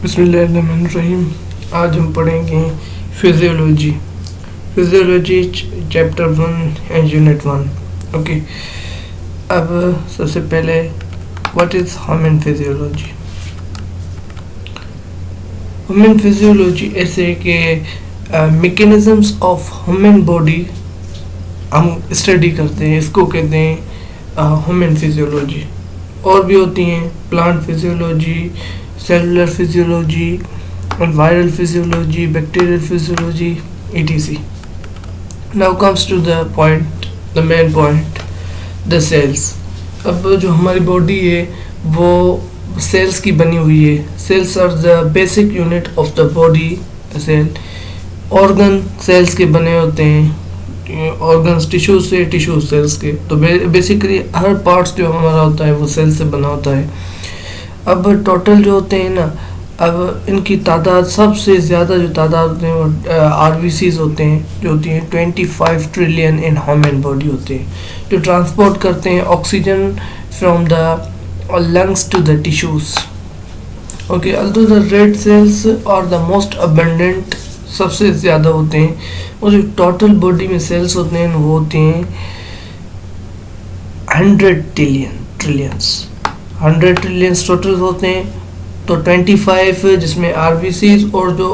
बिस्मिल्लाहिर्रहमानिर्रहीम। आज हम पढ़ेंगे physiology. Physiology chapter 1 and unit 1। Okay, अब सबसे पहले what is human physiology. Human physiology ऐसे कि मैकेनिज्म्स ऑफ ह्यूमन बॉडी हम स्टडी करते हैं, इसको कहते हैं ह्यूमन फिजियोलॉजी। और भी होती हैं plant physiology, cellular physiology, viral physiology, bacterial physiology, etc. Now comes to the point, the main point, the cells. अब जो हमारी बॉडी है वो सेल्स की बनी हुई है। Cells are the basic unit of the body. Cell organ cells के बने होते हैं, ऑर्गन्स टिश्यू से, टिश्यू सेल्स के। तो बेसिकली हर पार्ट्स जो हमारा होता है वो सेल से बना होता है। अब टोटल जो होते हैं ना, अब इनकी तादाद सबसे ज़्यादा जो तादाद होते हैं वो आरबीसीज होते हैं, जो होती हैं 25 ट्रिलियन इन ह्यूमन बॉडी होते हैं, जो ट्रांसपोर्ट करते हैं oxygen from the lungs to the tissues. Okay, although the red cells are the most abundant, सबसे ज़्यादा होते हैं। और जो टोटल बॉडी में सेल्स होते हैं वो होते हैं 100 ट्रिलियंस 100 ट्रिलियंस टोटल होते हैं। तो 25 जिसमें आरबीसीज और जो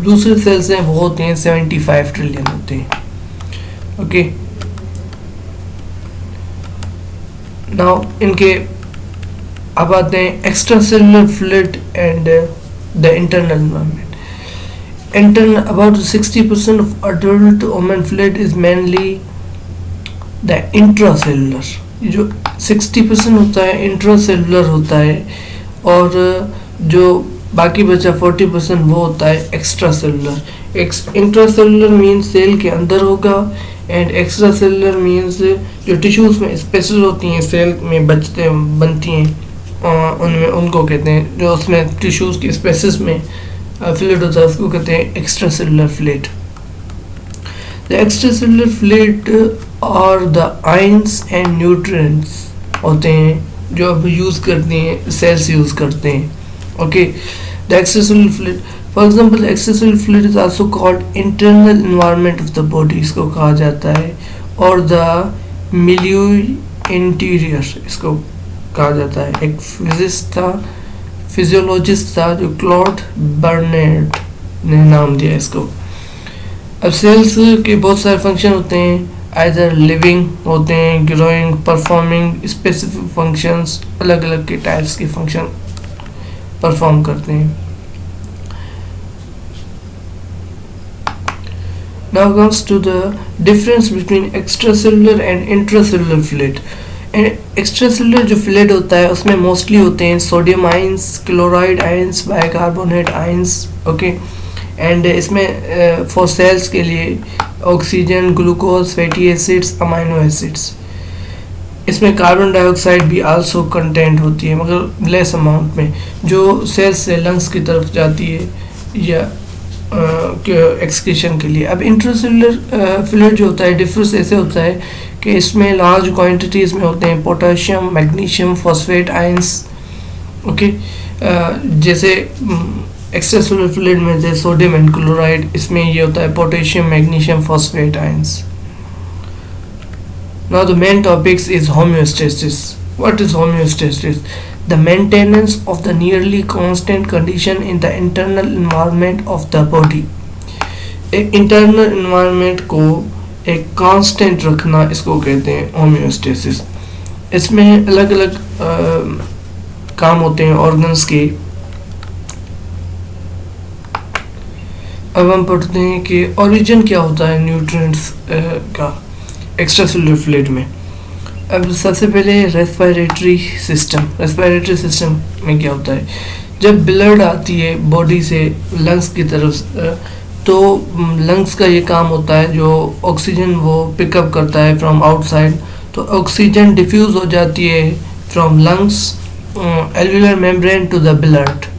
दूसरे सेल्स हैं वो होते हैं 75 ट्रिलियन होते हैं। ओके, नाउ इनके अब आते हैं extra cellular fluid and the internal environment. About 60% of adult human fluid is mainly the intracellular। जो 60% होता है इंट्रासेलुलर होता है, और जो बाकी बचा 40% वो होता है extra cellular. Intracellular means cell के अंदर होगा, एंड एक्स्ट्रा सेलुलर मीन्स जो टिश्यूज में स्पेसेस होती हैं सेल में बनती हैं उनमें, उनको कहते हैं, जो उसमें टिश्यूज की स्पेसेस में फ्लूइड होता है उसको कहते हैं extra cellular fluid. The extra cellular fluid और द आयंस एंड न्यूट्रिएंट्स होते हैं जो अब यूज़ करते हैं, सेल्स यूज़ करते हैं। Okay, the extracellular fluid, for example the extracellular fluid is also called internal environment of the body, इसको कहा जाता है, और द मिलियू इंटीरियर इसको कहा जाता है। एक फिजियोलॉजिस्ट था जो क्लॉड बर्नेट ने नाम दिया इसको। अब सेल्स के बहुत सारे फंक्शन होते हैं, आइदर लिविंग होते हैं, ग्रोइंग, परफॉर्मिंग स्पेसिफिक फंक्शंस, अलग अलग के टाइप्स के फंक्शन परफॉर्म करते हैं। Now comes to the difference between extracellular and intracellular fluid। Extracellular जो फ्लूइड होता है उसमें मोस्टली होते हैं sodium ions, chloride ions, bicarbonate ions. Okay, and इसमें फॉर सेल्स के लिए oxygen, glucose, fatty acids, amino acids. इसमें कार्बन डाइऑक्साइड भी आल्सो कंटेंट होती है, मगर लेस अमाउंट में, जो सेल्स से लंग्स की तरफ जाती है या एक्सक्रीशन के लिए। अब इंट्रासेलुलर फ्लूइड जो होता है डिफरेंस ऐसे होता है कि इसमें लार्ज क्वांटिटीज़ में होते हैं potassium, magnesium, phosphate ions. Okay, जैसे एक्स्ट्रासेलुलर फ्लूइड में जैसे सोडियम एंड क्लोराइड, इसमें ये होता है potassium, magnesium, phosphate ions. Now the main topics is homeostasis. What is homeostasis? The maintenance of the nearly constant condition in the internal environment of the body। एक internal environment को एक constant रखना, इसको कहते हैं होम्योस्टेसिस। इसमें अलग अलग काम होते हैं ऑर्गन्स के। अब हम पढ़ते हैं कि ओरिजिन क्या होता है न्यूट्रिएंट्स का एक्स्ट्रासेलुलर फ्लूइड में। अब सबसे पहले रेस्पिरेटरी सिस्टम में क्या होता है, जब ब्लड आती है बॉडी से लंग्स की तरफ, तो लंग्स का ये काम होता है जो ऑक्सीजन वो पिकअप करता है फ्रॉम आउटसाइड, तो ऑक्सीजन डिफ्यूज़ हो जाती है from lungs alveolar membrane to the blood.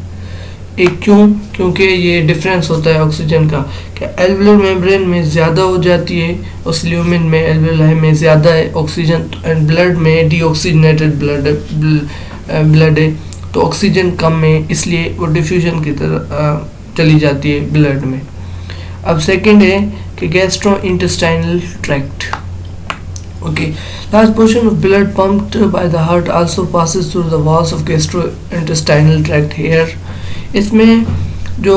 क्योंकि ये डिफरेंस होता है ऑक्सीजन का, कि एल्वुलर मेम्ब्रेन में ज़्यादा हो जाती है, उस ल्यूमिन में एल्वुलाई में ज़्यादा है ऑक्सीजन, एंड ब्लड में डीऑक्सीजनेटेड ब्लड है, तो ऑक्सीजन कम है, इसलिए वो डिफ्यूजन की तरह चली जाती है ब्लड में। अब सेकंड है कि gastro intestinal tract. Okay, large portion of blood pumped by the heart also passes through the walls of gastrointestinal tract here. इसमें जो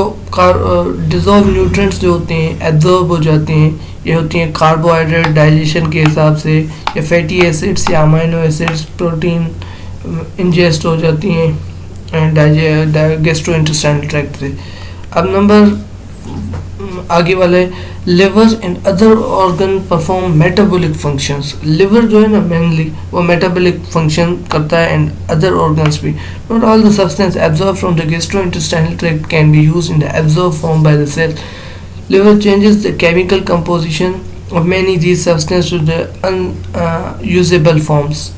डिजॉल्व न्यूट्रिएंट्स जो होते हैं एब्जॉर्ब हो जाते हैं, ये होती हैं कार्बोहाइड्रेट डाइजेशन के हिसाब से, या फैटी एसिड्स या अमाइनो एसिड्स, प्रोटीन इंजेस्ट हो जाती हैं गैस्ट्रोइंटेस्टाइनल ट्रैक्ट से। अब नंबर आगे वाले liver and other organ perform metabolic functions. Liver जो है ना मेनली वो मेटाबॉलिक फंक्शन करता है एंड अदर ऑर्गन्स भी। Not all the substance absorb from the gastrointestinal tract can be used in the absorb form by the cell. Liver changes the chemical composition of many these substance to the unusable forms.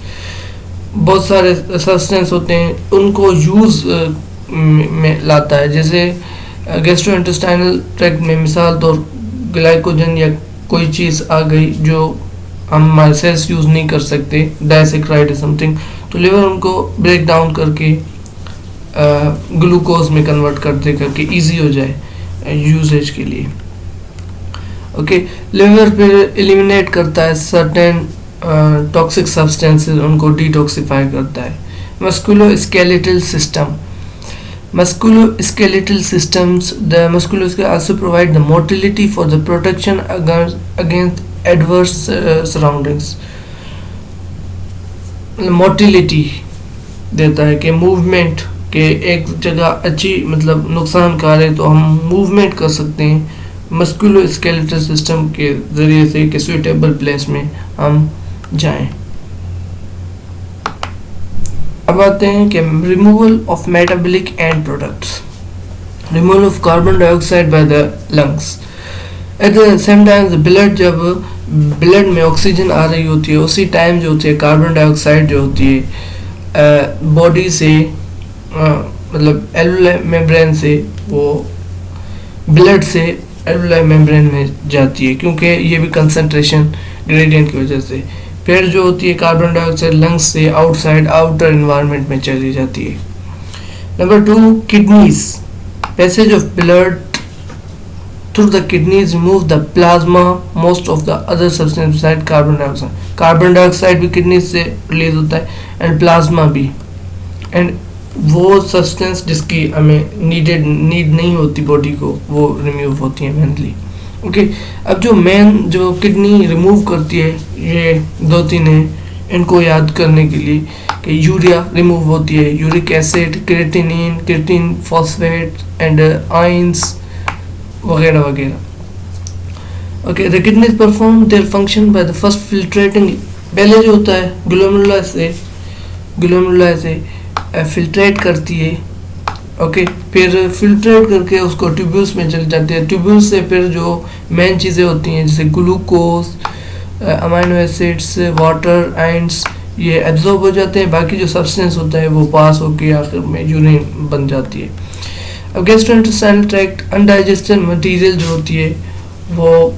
बहुत सारे substance होते हैं उनको use में लाता है, जैसे gastrointestinal tract में मिसाल तौर ग्लाइकोजन या कोई चीज़ आ गई जो हम हमारे सेल्स यूज़ नहीं कर सकते, डाइसेक्राइड समथिंग, तो लिवर उनको ब्रेक डाउन करके ग्लूकोज में कन्वर्ट कर दे करके इजी हो जाए यूजेज के लिए। ओके, लिवर फिर एलिमिनेट करता है सर्टेन टॉक्सिक सब्सटेंसेस, उनको डिटॉक्सिफाई करता है। Musculoskeletal system, musculoskeletal systems, the musculoskeletal also provide the motility for the protection against adverse surroundings. Motility देता है कि मूवमेंट के एक जगह अच्छी मतलब नुकसानकार है तो हम मूवमेंट कर सकते हैं मस्कुलोस्केलेटल सिस्टम के ज़रिए से कि सुइटेबल प्लेस में हम जाएं। अब आते हैं कि removal of metabolic and products, removal of carbon dioxide by the lungs. At the same time blood, जब ब्लड में ऑक्सीजन आ रही होती है उसी टाइम जो होती है कार्बन डाइऑक्साइड जो होती है बॉडी से मतलब एल्वुलर मेम्ब्रेन से वो ब्लड से एल्वुलर मेम्ब्रेन में जाती है, क्योंकि ये भी कंसंट्रेशन ग्रेडियंट की वजह से। फिर जो होती है कार्बन डाइऑक्साइड लंग्स से आउटसाइड आउटर एनवायरनमेंट में चली जाती है। Number 2, kidneys, passage of blood through the kidneys remove the plasma most of the other substance beside carbon dioxide. Carbon dioxide भी किडनीज से रिलीज होता है एंड प्लाज्मा भी, एंड वो सब्सटेंस जिसकी हमें नीड नहीं होती बॉडी को वो रिमूव होती है मेनली। ओके, अब जो किडनी रिमूव करती है ये 2-3 हैं इनको याद करने के लिए कि यूरिया रिमूव होती है, uric acid, creatinine phosphate and ions वगैरह वगैरह। Okay, the kidneys perform their function by the first filtrating. पहले जो होता है ग्लोमेरुला से फिल्ट्रेट करती है। ओके, फिर फिल्ट्रेट करके उसको ट्यूब्यूल्स में चल जाते हैं। ट्यूब्यूल्स से फिर जो मेन चीज़ें होती हैं जैसे glucose, amino acids, water, ions, ये एब्जॉर्ब हो जाते हैं। बाकी जो सब्सटेंस होता है वो पास होकर आखिर में यूरिन बन जाती है। अब गैस्ट्रोइंटेस्टाइनल ट्रैक्ट अनडाइजेस्टेड मटेरियल जो होती है वो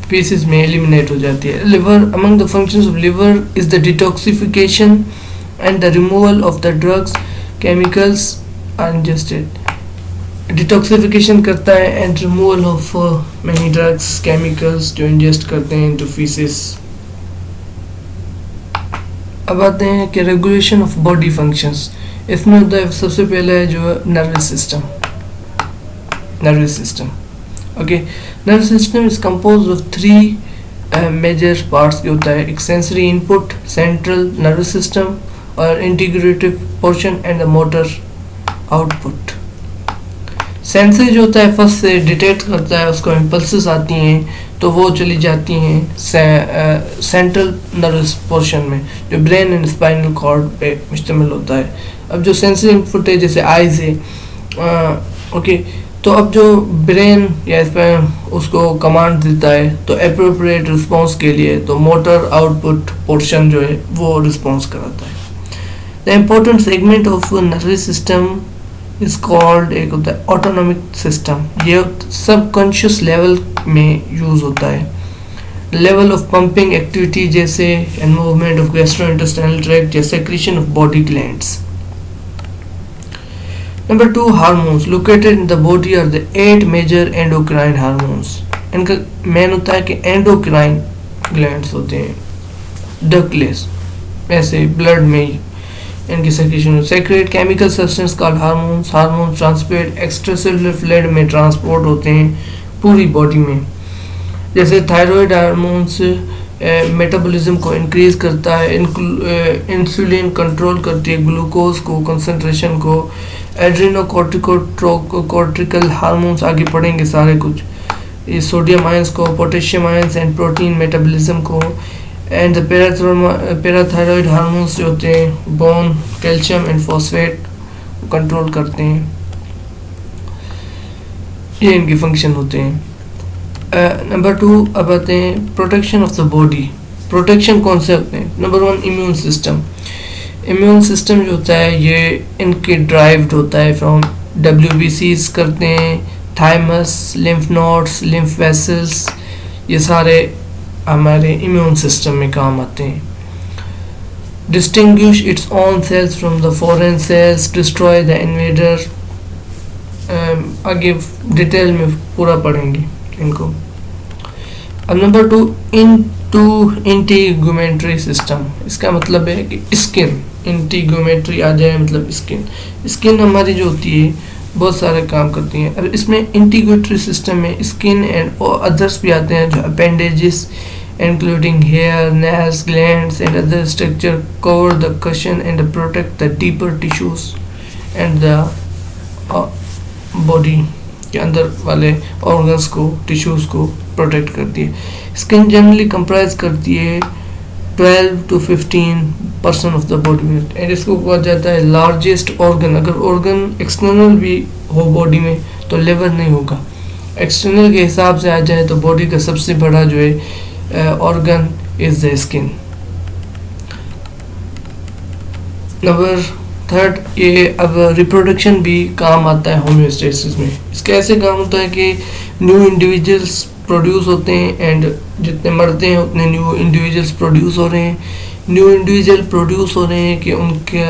पीसेस में एलिमिनेट हो जाती है। Liver, among the functions of liver is the detoxification and the removal of the drugs chemicals are ingested. Detoxification करता है and removal of many drugs chemicals जो इंजेस्ट करते हैं इनटू फीसेस। अब आते हैं कि रेगुलेशन ऑफ बॉडी फंक्शंस। इसमें होता है सबसे पहले है जो nervous system. Okay, nervous system is compose of 3 major parts के होता है, एक sensory input, central nervous system और integrative portion and the motor output. Sensory जो होता है फर्स्ट से डिटेक्ट करता है, उसको इम्पल्सेस आती हैं तो वो चली जाती हैं सेंट्रल नर्वस पोर्शन में जो ब्रेन एंड स्पाइनल कॉर्ड पे मुश्तमिल होता है। अब जो सेंसरी इनपुट है जैसे आइज है, ओके, तो अब जो ब्रेन या उसको कमांड देता है तो अप्रोप्रिएट रिस्पॉन्स के लिए तो मोटर आउटपुट पोर्शन जो है वो रिस्पॉन्स कराता है। The important segment of nervous system is called, एक होता है ऑटोनॉमिक सिस्टम, ये सबकॉन्शियस लेवल में यूज होता है। लेवल ऑफ पंपिंग एक्टिविटी जैसे मूवमेंट ऑफ गैस्ट्रोइंटेस्टाइनल ट्रैक्ट जैसे secretion of body glands. Number 2, hormones located in the body are the 8 major endocrine hormones. इनका मेन होता है कि एंडोक्राइन ग्लैंड्स होते हैं डकलेस, ऐसे ब्लड में ही इनकी secretion. Secrete chemical substance called hormones. Hormones transport extracellular fluid में ट्रांसपोर्ट होते हैं पूरी बॉडी में। जैसे थायराइड हार्मोन्स मेटाबॉलिज्म को इंक्रीज करता है, इंसुलिन कंट्रोल करती है ग्लूकोज को, कंसंट्रेशन को। एड्रेनोकॉर्टिकल हार्मोन्स आगे पढ़ेंगे सारे कुछ, ये सोडियम आयंस को, potassium ions and protein metabolism को। एंड पैराथायरॉयड हार्मोन्स जो होते हैं bone, calcium and phosphate control करते हैं, ये इनके फंक्शन होते हैं। नंबर 2 अब आते हैं protection of the body. Protection कौन से होते हैं? Number 1, immune system. Immune system जो होता है ये इनके ड्राइव्ड होता है फ्रॉम WBCs करते हैं, thymus, lymph nodes, lymph vessels, ये सारे हमारे इम्यून सिस्टम में काम आते हैं। Distinguish its own cells from the foreign cells, destroy the invader. आगे डिटेल में पूरा पढ़ेंगे इनको। अब नंबर 2, इंटीगुमेंट्री सिस्टम। इसका मतलब है कि स्किन, इंटीगुमेंट्री आ जाए मतलब स्किन। स्किन हमारी जो होती है बहुत सारे काम करती हैं। अब इसमें इंटीग्रेटरी सिस्टम में स्किन एंड अदर्स भी आते हैं, जो appendages including hair, nails, glands and other structure cover the cushion and protect the deeper tissues and the body के अंदर वाले ऑर्गन्स को, टिश्यूज को प्रोटेक्ट करती है। स्किन जनरली कंप्राइज करती है 12 to 15% of the body weight and इसको कहा जाता है लार्जेस्ट ऑर्गन। अगर ऑर्गन एक्सटर्नल भी हो बॉडी में तो लिवर नहीं होगा। एक्सटर्नल के हिसाब से आ जाए तो बॉडी का सबसे बड़ा जो है organ is the skin. Number 3, ये अब रिप्रोडक्शन भी काम आता है होम्योस्टेसिस में। इसका ऐसे काम होता है कि न्यू इंडिविजुअल्स प्रोड्यूस होते हैं एंड जितने मरते हैं उतने न्यू इंडिविजुअल्स प्रोड्यूस हो रहे हैं। न्यू इंडिविजुअल प्रोड्यूस हो रहे हैं कि उनके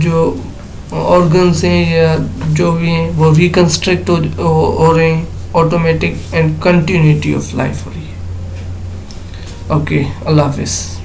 जो ऑर्गन्स हैं या जो भी हैं वो रिकन्स्ट्रक्ट हो रहे हैं, automatic and continuity of life हो रही है। ओके, अल्लाह हाफिज़।